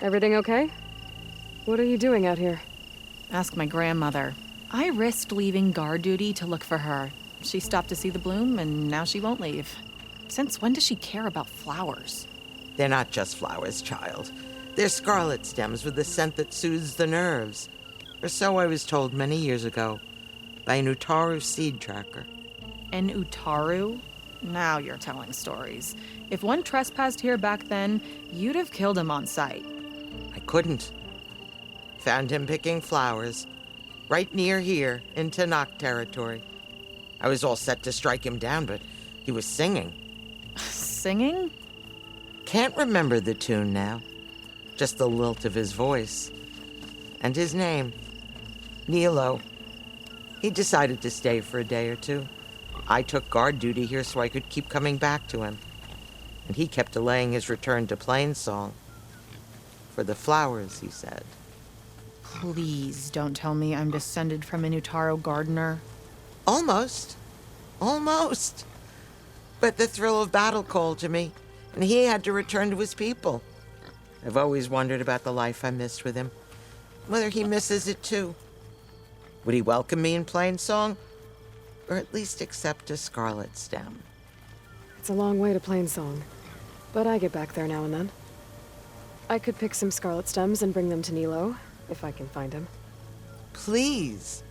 Everything okay? What are you doing out here? Ask my grandmother. I risked leaving guard duty to look for her. She stopped to see the bloom, and now she won't leave. Since when does she care about flowers? They're not just flowers, child. They're scarlet stems with a scent that soothes the nerves. Or so I was told many years ago by an Utaru seed tracker. An Utaru? Now you're telling stories. If one trespassed here back then, you'd have killed him on sight. I couldn't. Found him picking flowers, right near here in Tanakh territory. I was all set to strike him down, but he was singing. Singing? Can't remember the tune now. Just the lilt of his voice. And his name. Nilo. He decided to stay for a day or two. I took guard duty here so I could keep coming back to him. And he kept delaying his return to Plainsong. For the flowers, he said. Please don't tell me I'm descended from an Utaru gardener. Almost. Almost. But the thrill of battle called to me, and he had to return to his people. I've always wondered about the life I missed with him, whether he misses it too. Would he welcome me in Plainsong? Or at least accept a scarlet stem? It's a long way to Plainsong, but I get back there now and then. I could pick some scarlet stems and bring them to Nilo, if I can find him. Please.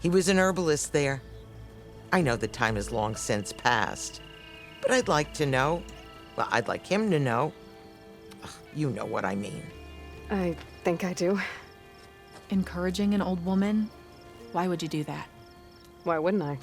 He was an herbalist there. I know the time has long since passed, but I'd like to know. Well, I'd like him to know. Ugh, you know what I mean. I think I do. Encouraging an old woman? Why would you do that? Why wouldn't I?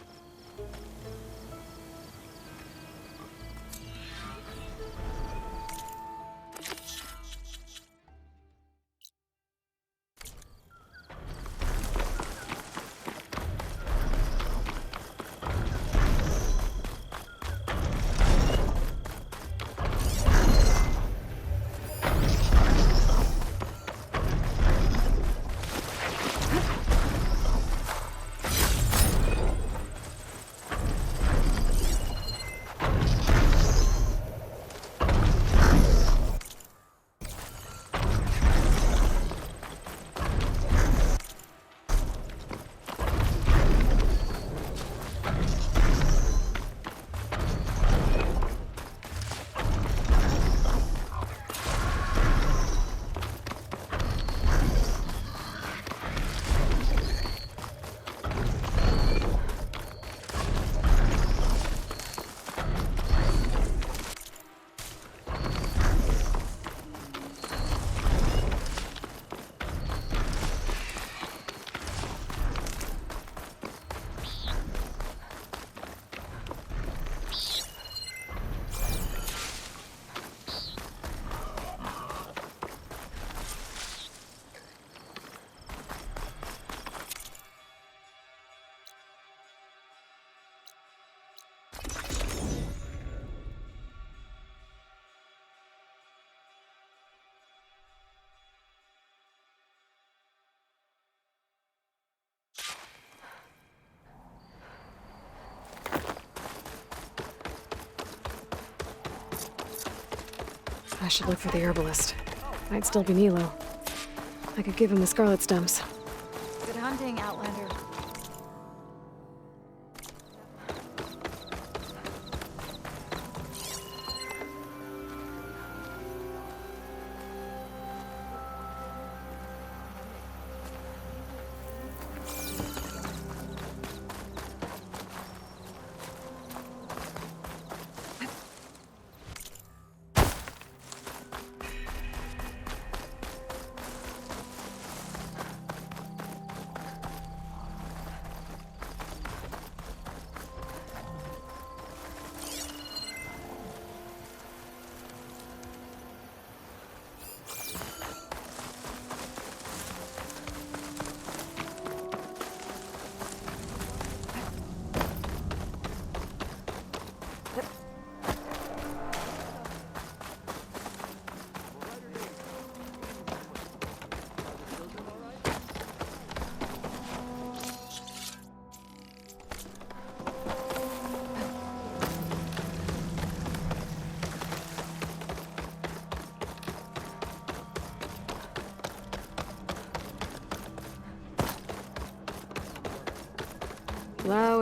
I should look for the herbalist. Might still be Nilo. I could give him the scarlet stems. Good hunting, Outlander.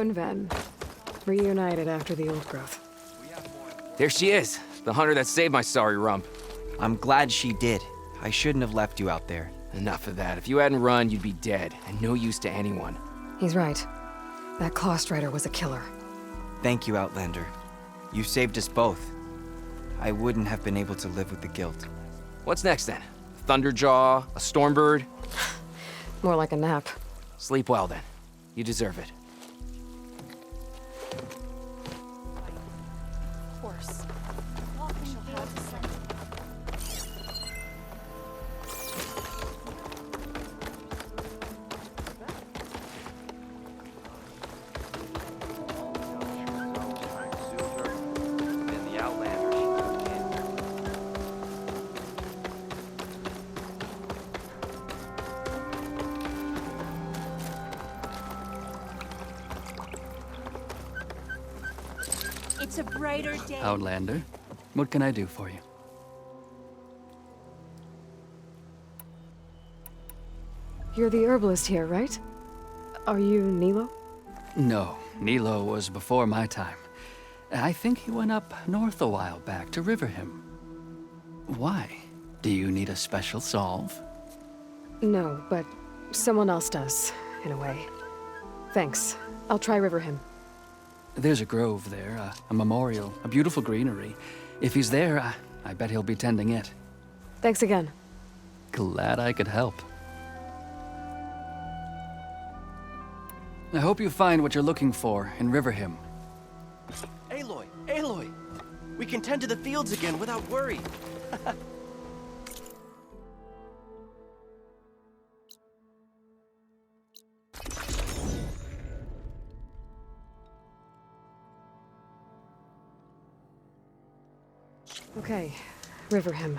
and Ven. Reunited after the old growth. There she is, the hunter that saved my sorry rump. I'm glad she did. I shouldn't have left you out there. Enough of that. If you hadn't run, you'd be dead, and no use to anyone. He's right. That Claw Strider was a killer. Thank you, Outlander. You saved us both. I wouldn't have been able to live with the guilt. What's next then? Thunderjaw? A Stormbird? More like a nap. Sleep well then. You deserve it. Horse. It's a brighter day. Outlander, what can I do for you? You're the herbalist here, right? Are you Nilo? No, Nilo was before my time. I think he went up north a while back to Riverhim. Why? Do you need a special solve? No, but someone else does, in a way. Thanks. I'll try Riverhim. There's a grove there, a memorial, a beautiful greenery. If he's there, I bet he'll be tending it. Thanks again. Glad I could help. I hope you find what you're looking for in Riverhim. Aloy! Aloy! We can tend to the fields again without worry. Okay, Riverhim.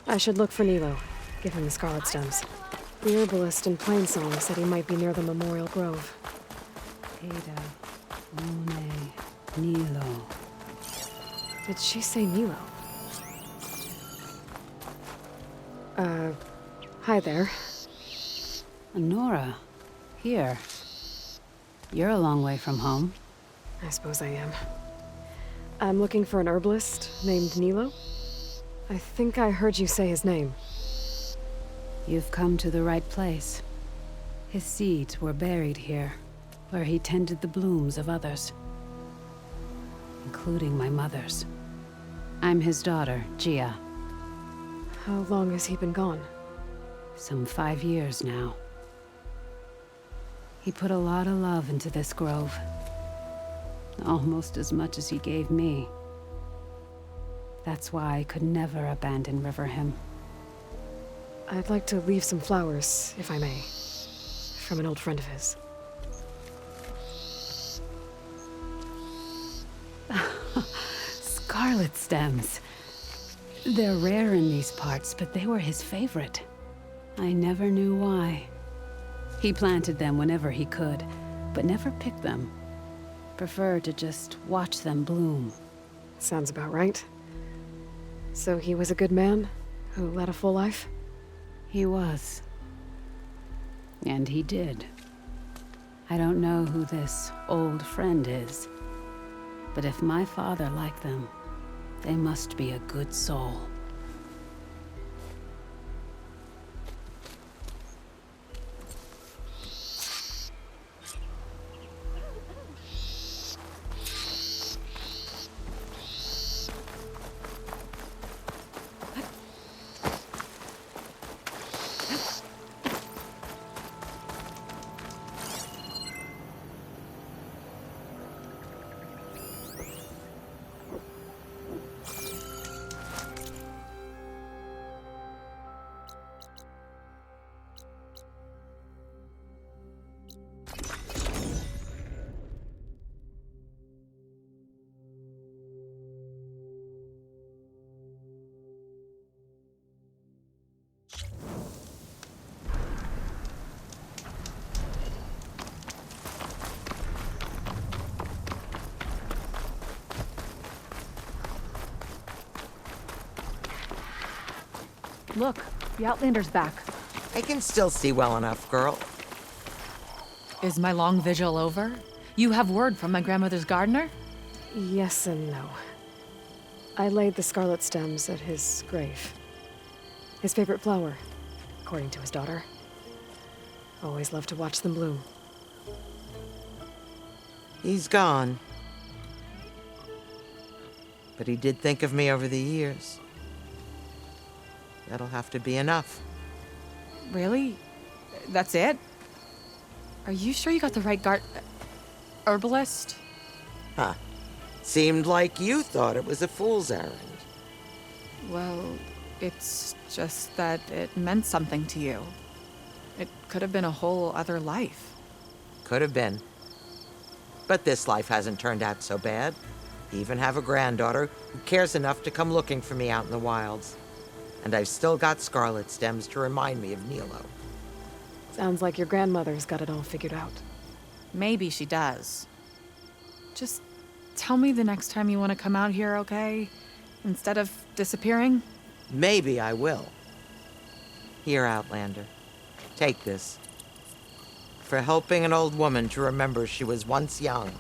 I should look for Nilo, give him the Scarlet Stems. The herbalist in Plainsong said he might be near the Memorial Grove. Ada, Monet, Nilo. Did she say Nilo? Hi there. Nora, here. You're a long way from home. I suppose I am. I'm looking for an herbalist named Nilo. I think I heard you say his name. You've come to the right place. His seeds were buried here, where he tended the blooms of others, including my mother's. I'm his daughter, Gia. How long has he been gone? Some 5 years now. He put a lot of love into this grove. Almost as much as he gave me. That's why I could never abandon Riverhim. I'd like to leave some flowers, if I may. From an old friend of his. Scarlet stems. They're rare in these parts, but they were his favorite. I never knew why. He planted them whenever he could, but never picked them. Preferred to just watch them bloom. Sounds about right. So he was a good man who led a full life? He was. And he did. I don't know who this old friend is, but if my father liked them, they must be a good soul. Look, the Outlander's back. I can still see well enough, girl. Is my long vigil over? You have word from my grandmother's gardener? Yes and no. I laid the scarlet stems at his grave. His favorite flower, according to his daughter. Always loved to watch them bloom. He's gone. But he did think of me over the years. That'll have to be enough. Really? That's it? Are you sure you got the right herbalist? Huh. Seemed like you thought it was a fool's errand. Well, it's just that it meant something to you. It could have been a whole other life. Could have been. But this life hasn't turned out so bad. I even have a granddaughter who cares enough to come looking for me out in the wilds. And I've still got scarlet stems to remind me of Nilo. Sounds like your grandmother's got it all figured out. Maybe she does. Just tell me the next time you want to come out here, okay? Instead of disappearing? Maybe I will. Here, Outlander. Take this. For helping an old woman to remember she was once young.